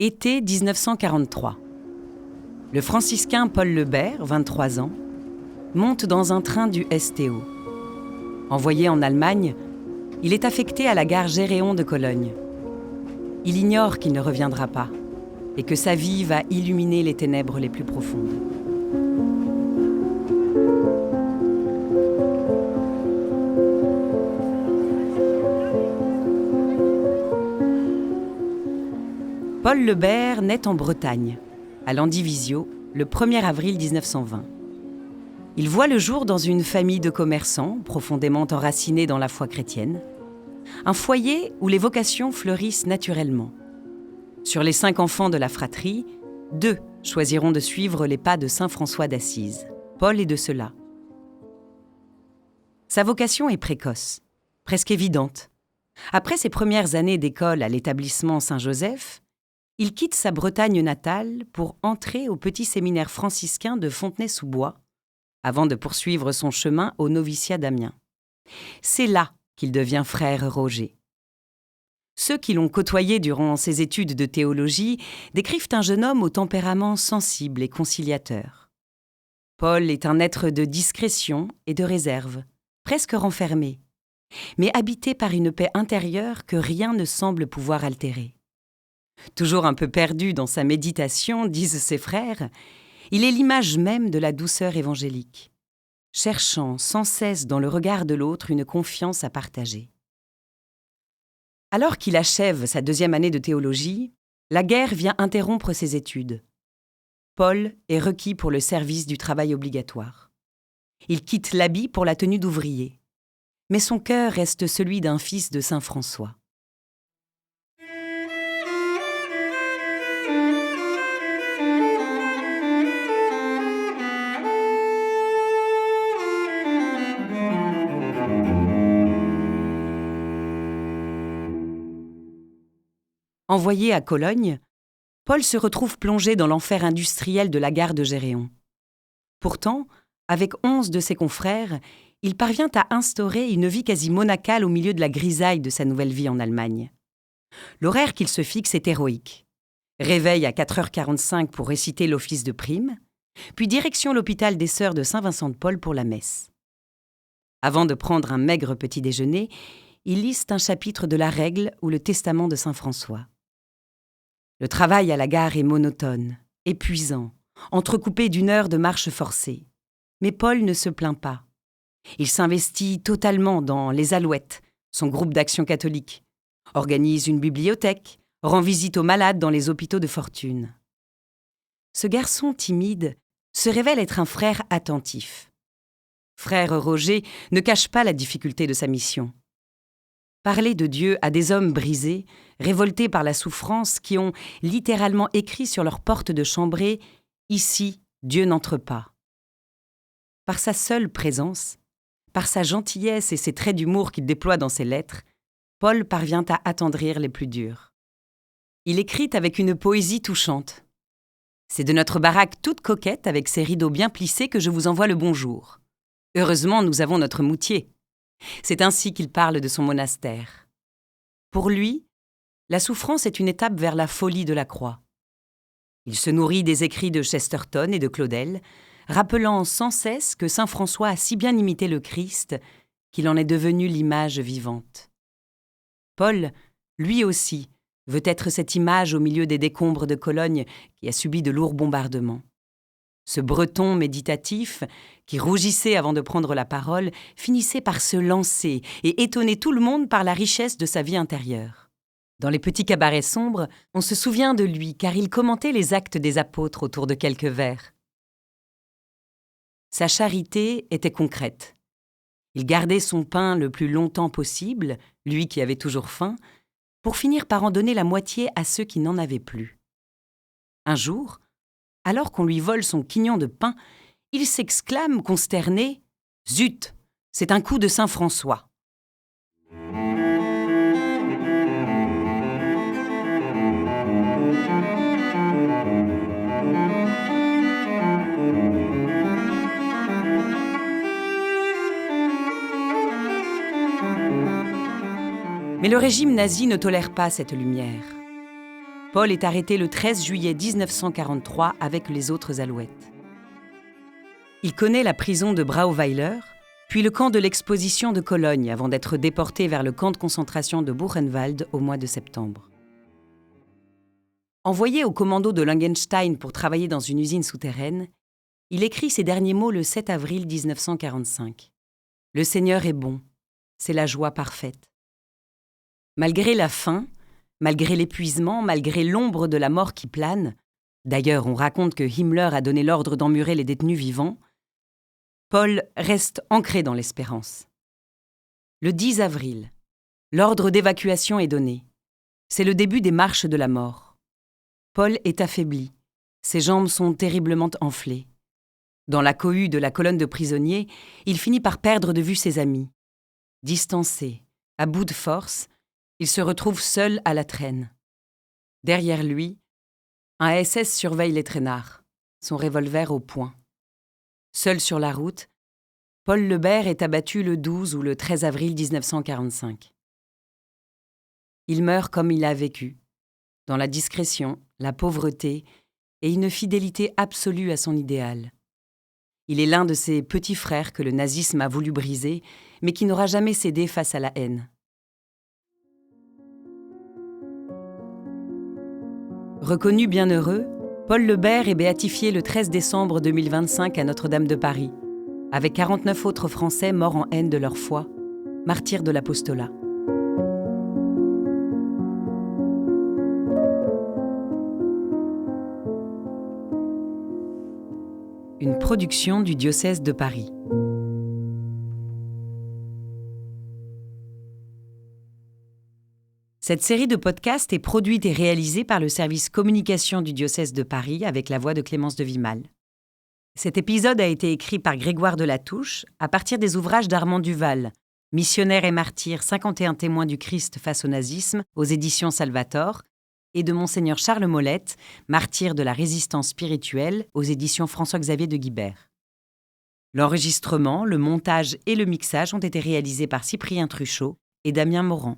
Été 1943. Le franciscain Paul Lebert, 23 ans, monte dans un train du STO. Envoyé en Allemagne, il est affecté à la gare Géréon de Cologne. Il ignore qu'il ne reviendra pas et que sa vie va illuminer les ténèbres les plus profondes. Paul Lebert naît en Bretagne, à Landivisiau, le 1er avril 1920. Il voit le jour dans une famille de commerçants profondément enracinés dans la foi chrétienne, un foyer où les vocations fleurissent naturellement. Sur les 5 enfants de la fratrie, 2 choisiront de suivre les pas de saint François d'Assise. Paul est de ceux-là. Sa vocation est précoce, presque évidente. Après ses premières années d'école à l'établissement Saint-Joseph, il quitte sa Bretagne natale pour entrer au petit séminaire franciscain de Fontenay-sous-Bois, avant de poursuivre son chemin au noviciat d'Amiens. C'est là qu'il devient frère Roger. Ceux qui l'ont côtoyé durant ses études de théologie décrivent un jeune homme au tempérament sensible et conciliateur. Paul est un être de discrétion et de réserve, presque renfermé, mais habité par une paix intérieure que rien ne semble pouvoir altérer. Toujours un peu perdu dans sa méditation, disent ses frères, il est l'image même de la douceur évangélique, cherchant sans cesse dans le regard de l'autre une confiance à partager. Alors qu'il achève sa 2e année de théologie, la guerre vient interrompre ses études. Paul est requis pour le service du travail obligatoire. Il quitte l'habit pour la tenue d'ouvrier, mais son cœur reste celui d'un fils de saint François. Envoyé à Cologne, Paul se retrouve plongé dans l'enfer industriel de la gare de Géréon. Pourtant, avec 11 de ses confrères, il parvient à instaurer une vie quasi monacale au milieu de la grisaille de sa nouvelle vie en Allemagne. L'horaire qu'il se fixe est héroïque. Réveil à 4h45 pour réciter l'office de prime, puis direction l'hôpital des Sœurs de Saint-Vincent-de-Paul pour la messe. Avant de prendre un maigre petit déjeuner, il lise un chapitre de la Règle ou le Testament de saint François. Le travail à la gare est monotone, épuisant, entrecoupé d'1 heure de marche forcée. Mais Paul ne se plaint pas. Il s'investit totalement dans les Alouettes, son groupe d'action catholique, organise une bibliothèque, rend visite aux malades dans les hôpitaux de fortune. Ce garçon timide se révèle être un frère attentif. Frère Roger ne cache pas la difficulté de sa mission. Parler de Dieu à des hommes brisés, révoltés par la souffrance, qui ont littéralement écrit sur leur porte de chambrée « Ici, Dieu n'entre pas ». Par sa seule présence, par sa gentillesse et ses traits d'humour qu'il déploie dans ses lettres, Paul parvient à attendrir les plus durs. Il écrit avec une poésie touchante. « C'est de notre baraque toute coquette, avec ses rideaux bien plissés, que je vous envoie le bonjour. Heureusement, nous avons notre moutier. » C'est ainsi qu'il parle de son monastère. Pour lui, la souffrance est une étape vers la folie de la croix. Il se nourrit des écrits de Chesterton et de Claudel, rappelant sans cesse que saint François a si bien imité le Christ qu'il en est devenu l'image vivante. Paul, lui aussi, veut être cette image au milieu des décombres de Cologne qui a subi de lourds bombardements. Ce Breton méditatif, qui rougissait avant de prendre la parole, finissait par se lancer et étonner tout le monde par la richesse de sa vie intérieure. Dans les petits cabarets sombres, on se souvient de lui car il commentait les actes des apôtres autour de quelques vers. Sa charité était concrète. Il gardait son pain le plus longtemps possible, lui qui avait toujours faim, pour finir par en donner la moitié à ceux qui n'en avaient plus. Un jour, alors qu'on lui vole son quignon de pain, il s'exclame, consterné « Zut, c'est un coup de saint François !» Mais le régime nazi ne tolère pas cette lumière. Paul est arrêté le 13 juillet 1943 avec les autres Alouettes. Il connaît la prison de Brauweiler, puis le camp de l'exposition de Cologne avant d'être déporté vers le camp de concentration de Buchenwald au mois de septembre. Envoyé au commando de Langenstein pour travailler dans une usine souterraine, il écrit ces derniers mots le 7 avril 1945. « Le Seigneur est bon, c'est la joie parfaite. » Malgré la faim, malgré l'épuisement, malgré l'ombre de la mort qui plane, d'ailleurs on raconte que Himmler a donné l'ordre d'emmurer les détenus vivants, Paul reste ancré dans l'espérance. Le 10 avril, l'ordre d'évacuation est donné. C'est le début des marches de la mort. Paul est affaibli. Ses jambes sont terriblement enflées. Dans la cohue de la colonne de prisonniers, il finit par perdre de vue ses amis. Distancé, à bout de force, il se retrouve seul à la traîne. Derrière lui, un SS surveille les traînards, son revolver au poing. Seul sur la route, Paul Lebert est abattu le 12 ou le 13 avril 1945. Il meurt comme il a vécu, dans la discrétion, la pauvreté et une fidélité absolue à son idéal. Il est l'un de ces petits frères que le nazisme a voulu briser, mais qui n'aura jamais cédé face à la haine. Reconnu bienheureux, Paul Lebert est béatifié le 13 décembre 2025 à Notre-Dame de Paris, avec 49 autres Français morts en haine de leur foi, martyrs de l'apostolat. Une production du diocèse de Paris. Cette série de podcasts est produite et réalisée par le service communication du diocèse de Paris avec la voix de Clémence de Vimal. Cet épisode a été écrit par Grégoire de Latouche à partir des ouvrages d'Armand Duval, Missionnaire et martyr, 51 témoins du Christ face au nazisme, aux éditions Salvator, et de Monseigneur Charles Molette, martyr de la résistance spirituelle, aux éditions François-Xavier de Guibert. L'enregistrement, le montage et le mixage ont été réalisés par Cyprien Truchot et Damien Morand.